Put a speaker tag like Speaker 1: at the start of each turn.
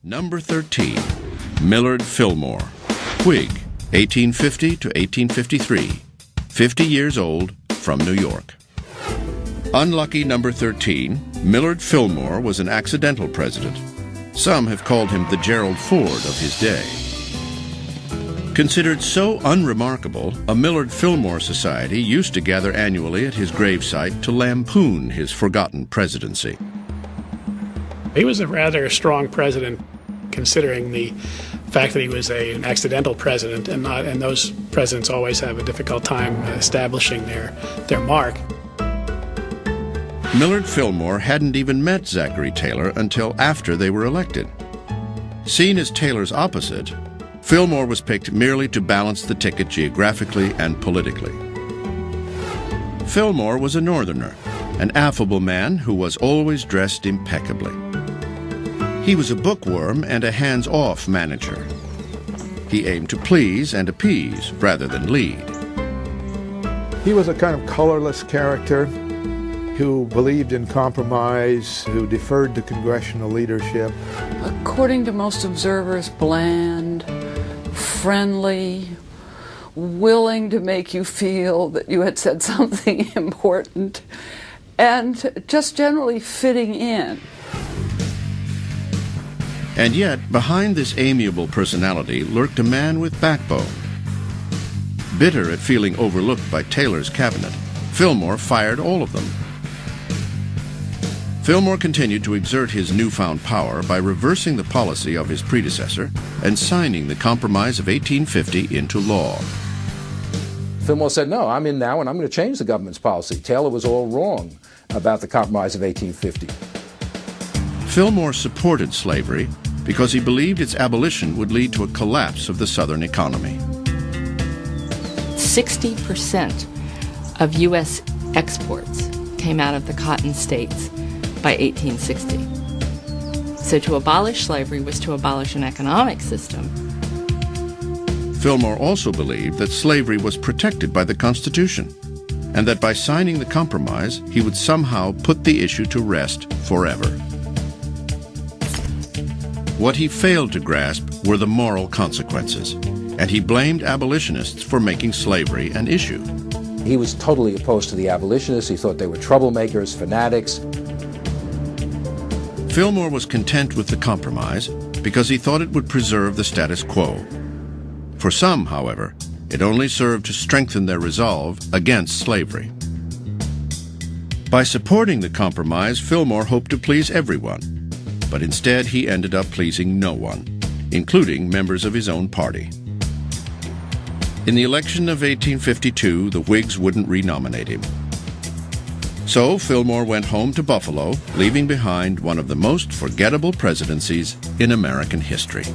Speaker 1: Number 13, Millard Fillmore, Whig, 1850 to 1853, 50 years old, from New York. Unlucky number 13, Millard Fillmore was an accidental president. Some have called him the Gerald Ford of his day. Considered so unremarkable, a Millard Fillmore Society used to gather annually at his gravesite to lampoon his forgotten presidency.
Speaker 2: He was a rather strong president, considering the fact that he was an accidental president, and those presidents always have a difficult time establishing their mark.
Speaker 1: Millard Fillmore hadn't even met Zachary Taylor until after they were elected. Seen as Taylor's opposite, Fillmore was picked merely to balance the ticket geographically and politically. Fillmore was a Northerner, an affable man who was always dressed impeccably. He was a bookworm and a hands-off manager. He aimed to please and appease rather than lead.
Speaker 3: He was a kind of colorless character who believed in compromise, who deferred to congressional leadership.
Speaker 4: According to most observers, bland, friendly, willing to make you feel that you had said something important, and just generally fitting in.
Speaker 1: And yet, behind this amiable personality lurked a man with backbone. Bitter at feeling overlooked by Taylor's cabinet, Fillmore fired all of them. Fillmore continued to exert his newfound power by reversing the policy of his predecessor and signing the Compromise of 1850 into law.
Speaker 5: Fillmore said, no, I'm in now and I'm going to change the government's policy. Taylor was all wrong about the Compromise of 1850.
Speaker 1: Fillmore supported slavery because he believed its abolition would lead to a collapse of the Southern economy.
Speaker 6: 60% of U.S. exports came out of the cotton states by 1860. So to abolish slavery was to abolish an economic system.
Speaker 1: Fillmore also believed that slavery was protected by the Constitution, and that by signing the Compromise, he would somehow put the issue to rest forever. What he failed to grasp were the moral consequences, and he blamed abolitionists for making slavery an issue.
Speaker 5: He was totally opposed to the abolitionists. He thought they were troublemakers, fanatics.
Speaker 1: Fillmore was content with the Compromise because he thought it would preserve the status quo. For some, however, it only served to strengthen their resolve against slavery. By supporting the Compromise, Fillmore hoped to please everyone, but instead he ended up pleasing no one, including members of his own party. In the election of 1852, the Whigs wouldn't renominate him. So Fillmore went home to Buffalo, leaving behind one of the most forgettable presidencies in American history.